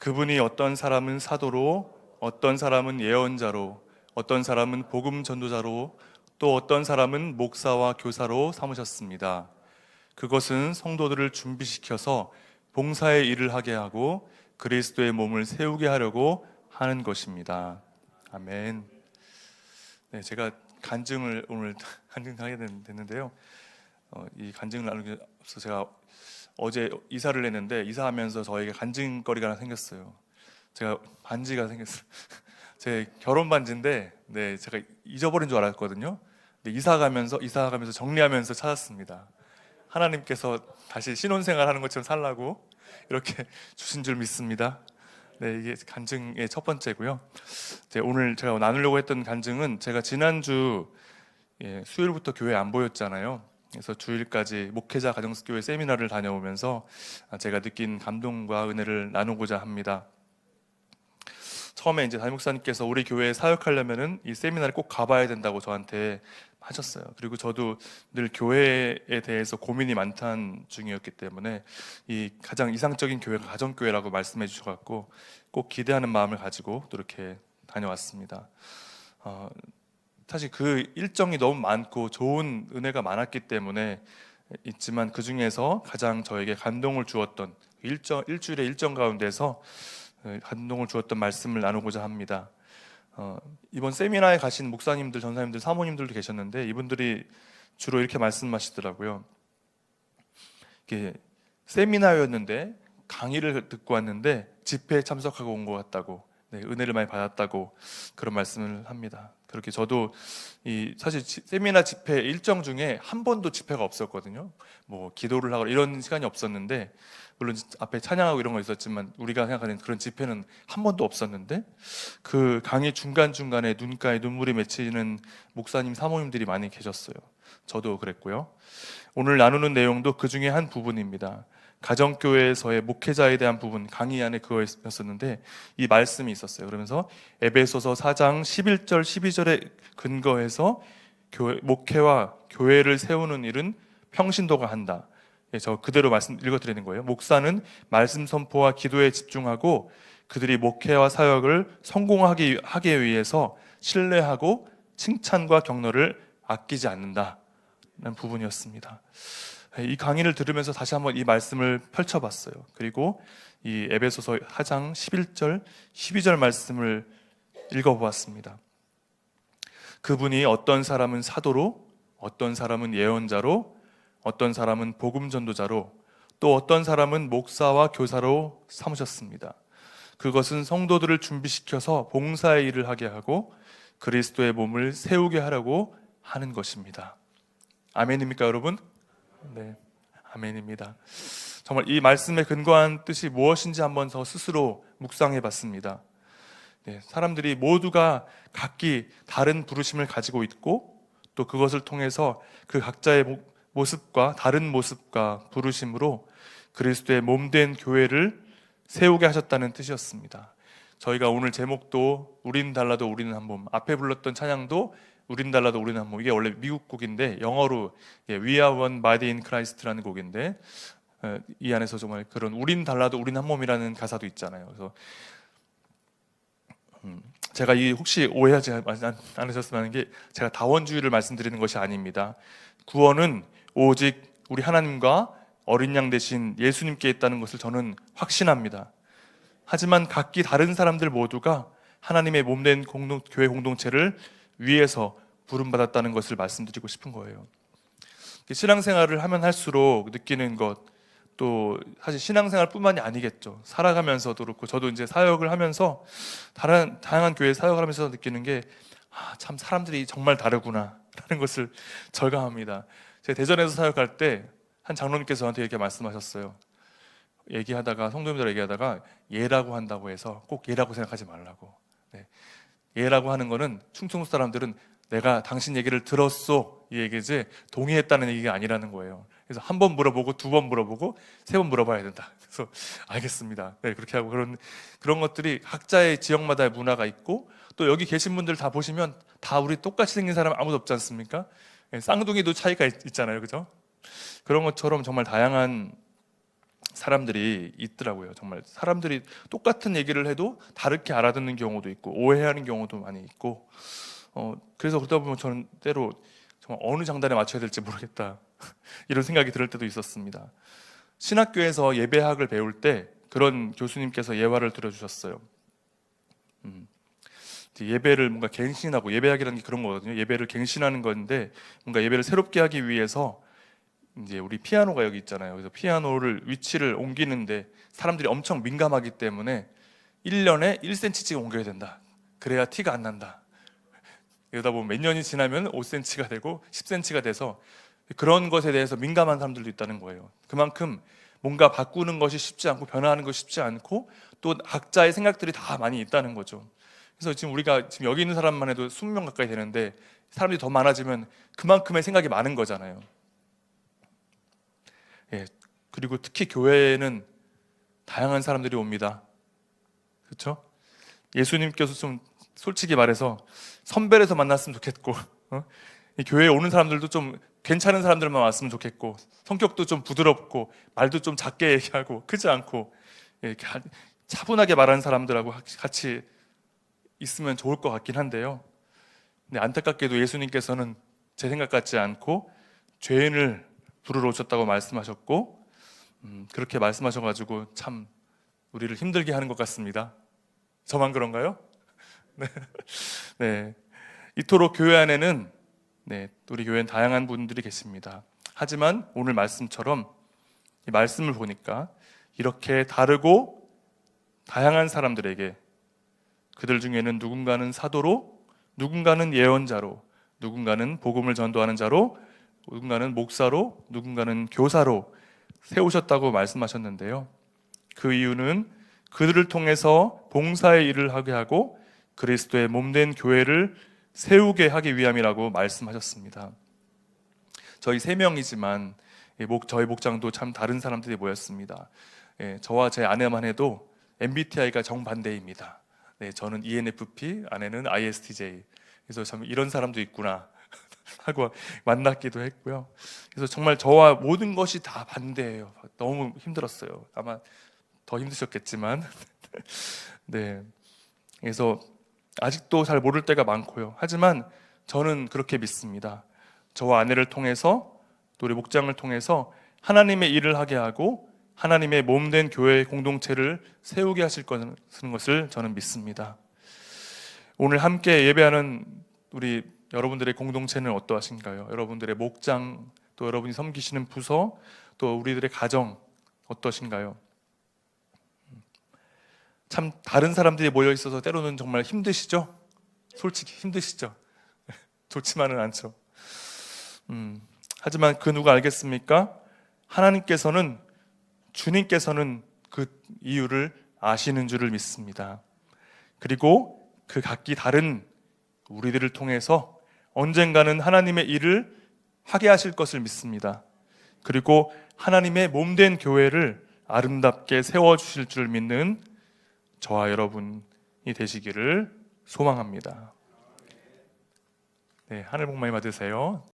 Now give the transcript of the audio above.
그분이 어떤 사람은 사도로, 어떤 사람은 예언자로, 어떤 사람은 복음 전도자로, 또 어떤 사람은 목사와 교사로 삼으셨습니다. 그것은 성도들을 준비시켜서 봉사의 일을 하게 하고 그리스도의 몸을 세우게 하려고 하는 것입니다. 아멘. 네, 제가 간증을 오늘 간증하게 됐는데요. 이 간증을 나누기 앞서 제가 어제 이사를 했는데 이사하면서 저에게 간증거리가 하나 생겼어요. 제가 반지가 생겼어요. 제 결혼 반지인데, 네, 제가 잊어버린 줄 알았거든요. 근데 이사가면서 정리하면서 찾았습니다. 하나님께서 다시 신혼생활 하는 것처럼 살라고 이렇게 주신 줄 믿습니다. 네, 이게 간증의 첫 번째고요. 오늘 제가 나누려고 했던 간증은 제가 지난주 수요일부터 교회 안 보였잖아요. 그래서 주일까지 목회자 가정교회 세미나를 다녀오면서 제가 느낀 감동과 은혜를 나누고자 합니다. 처음에 이제 담임 목사님께서 우리 교회에 사역하려면은 이 세미나를 꼭 가봐야 된다고 저한테 하셨어요. 그리고 저도 늘 교회에 대해서 고민이 많던 중이었기 때문에 이 가장 이상적인 교회가 가정교회라고 말씀해 주셔갖고 꼭 기대하는 마음을 가지고 또 이렇게 다녀왔습니다. 사실 그 일정이 너무 많고 좋은 은혜가 많았기 때문에 있지만 그 중에서 가장 저에게 감동을 주었던 일주일의 일정 가운데서 감동을 주었던 말씀을 나누고자 합니다. 이번 세미나에 가신 목사님들, 전사님들, 사모님들도 계셨는데 이분들이 주로 이렇게 말씀하시더라고요. 이게 세미나였는데 강의를 듣고 왔는데 집회에 참석하고 온 것 같다고, 네, 은혜를 많이 받았다고 그런 말씀을 합니다. 그렇게 저도 사실 세미나 집회 일정 중에 한 번도 집회가 없었거든요. 뭐 기도를 하고 이런 시간이 없었는데, 물론 앞에 찬양하고 이런 거 있었지만 우리가 생각하는 그런 집회는 한 번도 없었는데, 그 강의 중간중간에 눈가에 눈물이 맺히는 목사님, 사모님들이 많이 계셨어요. 저도 그랬고요. 오늘 나누는 내용도 그 중에 한 부분입니다. 가정교회에서의 목회자에 대한 부분, 강의 안에 그거였었는데 이 말씀이 있었어요. 그러면서 에베소서 4장 11절 12절에 근거해서 목회와 교회를 세우는 일은 평신도가 한다. 저 그대로 말씀 읽어드리는 거예요. 목사는 말씀 선포와 기도에 집중하고 그들이 목회와 사역을 성공하게 위해서 신뢰하고 칭찬과 격려를 아끼지 않는다는 부분이었습니다. 이 강의를 들으면서 다시 한번 이 말씀을 펼쳐봤어요. 그리고 이 에베소서 4장 11절 12절 말씀을 읽어보았습니다. 그분이 어떤 사람은 사도로, 어떤 사람은 예언자로, 어떤 사람은 복음 전도자로, 또 어떤 사람은 목사와 교사로 삼으셨습니다. 그것은 성도들을 준비시켜서 봉사의 일을 하게 하고 그리스도의 몸을 세우게 하려고 하는 것입니다. 아멘입니까, 여러분? 네, 아멘입니다. 정말 이 말씀에 근거한 뜻이 무엇인지 한번 더 스스로 묵상해 봤습니다. 네, 사람들이 모두가 각기 다른 부르심을 가지고 있고 또 그것을 통해서 그 각자의 모습과 다른 모습과 부르심으로 그리스도의 몸된 교회를 세우게 하셨다는 뜻이었습니다. 저희가 오늘 제목도 우린 달라도 우리는 한 몸, 앞에 불렀던 찬양도 우린 달라도 우리는 한 몸, 이게 원래 미국 곡인데 영어로 We are one body in Christ라는 곡인데 이 안에서 정말 그런 우린 달라도 우린 한 몸이라는 가사도 있잖아요. 그래서 제가 혹시 오해하지 않으셨으면 하는 게, 제가 다원주의를 말씀드리는 것이 아닙니다. 구원은 오직 우리 하나님과 어린 양 대신 예수님께 있다는 것을 저는 확신합니다. 하지만 각기 다른 사람들 모두가 하나님의 몸된 교회 공동체를 위해서 부름받았다는 것을 말씀드리고 싶은 거예요. 신앙생활을 하면 할수록 느끼는 것, 또 사실 신앙생활뿐만이 아니겠죠. 살아가면서도 그렇고, 저도 이제 사역을 하면서 다양한 교회 사역을 하면서 느끼는 게 참 사람들이 정말 다르구나 라는 것을 절감합니다. 제가 대전에서 사역할 때 한 장로님께서 저한테 이렇게 말씀하셨어요. 성도님들 얘기하다가 예라고 한다고 해서 꼭 예라고 생각하지 말라고. 네. 예라고 하는 거는 충청도 사람들은 내가 당신 얘기를 들었소 이 얘기지 동의했다는 얘기가 아니라는 거예요. 그래서 한 번 물어보고 두 번 물어보고 세 번 물어봐야 된다. 그래서 알겠습니다. 네, 그렇게 하고 그런 것들이 각자의 지역마다의 문화가 있고, 또 여기 계신 분들 다 보시면 다 우리 똑같이 생긴 사람 아무도 없지 않습니까? 쌍둥이도 차이가 있잖아요, 그죠? 그런 것처럼 정말 다양한 사람들이 있더라고요. 정말 사람들이 똑같은 얘기를 해도 다르게 알아듣는 경우도 있고 오해하는 경우도 많이 있고 그래서 그러다 보면 저는 때로 정말 어느 장단에 맞춰야 될지 모르겠다 이런 생각이 들 때도 있었습니다. 신학교에서 예배학을 배울 때 그런 교수님께서 예화를 들어주셨어요. 예배를 뭔가 갱신하고, 예배학이라는 게 그런 거거든요. 예배를 갱신하는 건데 뭔가 예배를 새롭게 하기 위해서 이제 우리 피아노가 여기 있잖아요. 그래서 피아노를 위치를 옮기는데 사람들이 엄청 민감하기 때문에 1년에 1cm씩 옮겨야 된다. 그래야 티가 안 난다. 이러다 보면 몇 년이 지나면 5cm가 되고 10cm가 돼서 그런 것에 대해서 민감한 사람들도 있다는 거예요. 그만큼 뭔가 바꾸는 것이 쉽지 않고 변화하는 것이 쉽지 않고 또 각자의 생각들이 다 많이 있다는 거죠. 그래서 지금 우리가 지금 여기 있는 사람만 해도 20명 가까이 되는데 사람들이 더 많아지면 그만큼의 생각이 많은 거잖아요. 예. 그리고 특히 교회에는 다양한 사람들이 옵니다. 그렇죠? 예수님께서 좀 솔직히 말해서 선별해서 만났으면 좋겠고, 이 교회에 오는 사람들도 좀 괜찮은 사람들만 왔으면 좋겠고, 성격도 좀 부드럽고, 말도 좀 작게 얘기하고, 크지 않고, 이렇게 차분하게 말하는 사람들하고 같이 있으면 좋을 것 같긴 한데요. 근데 안타깝게도 예수님께서는 제 생각 같지 않고 죄인을 부르러 오셨다고 말씀하셨고, 그렇게 말씀하셔가지고 참 우리를 힘들게 하는 것 같습니다. 저만 그런가요? 네. 네. 이토록 교회 안에는 우리 교회는 다양한 분들이 계십니다. 하지만 오늘 말씀처럼 이 말씀을 보니까 이렇게 다르고 다양한 사람들에게 그들 중에는 누군가는 사도로, 누군가는 예언자로, 누군가는 복음을 전도하는 자로, 누군가는 목사로, 누군가는 교사로 세우셨다고 말씀하셨는데요. 그 이유는 그들을 통해서 봉사의 일을 하게 하고 그리스도의 몸된 교회를 세우게 하기 위함이라고 말씀하셨습니다. 저희 3명이지만 저희 목장도 참 다른 사람들이 모였습니다. 저와 제 아내만 해도 MBTI가 정반대입니다. 저는 ENFP, 아내는 ISTJ. 그래서 참 이런 사람도 있구나 하고 만났기도 했고요. 그래서 정말 저와 모든 것이 다 반대예요. 너무 힘들었어요. 아마 더 힘드셨겠지만 네. 그래서 아직도 잘 모를 때가 많고요. 하지만 저는 그렇게 믿습니다. 저와 아내를 통해서 또 우리 목장을 통해서 하나님의 일을 하게 하고 하나님의 몸된 교회 공동체를 세우게 하실 것을 저는 믿습니다. 오늘 함께 예배하는 우리 여러분들의 공동체는 어떠하신가요? 여러분들의 목장, 또 여러분이 섬기시는 부서, 또 우리들의 가정 어떠신가요? 참 다른 사람들이 모여 있어서 때로는 정말 힘드시죠? 솔직히 힘드시죠? 좋지만은 않죠. 하지만 그 누가 알겠습니까? 하나님께서는, 주님께서는 그 이유를 아시는 줄을 믿습니다. 그리고 그 각기 다른 우리들을 통해서 언젠가는 하나님의 일을 하게 하실 것을 믿습니다. 그리고 하나님의 몸된 교회를 아름답게 세워주실 줄 믿는 저와 여러분이 되시기를 소망합니다. 네, 하늘 복 많이 받으세요.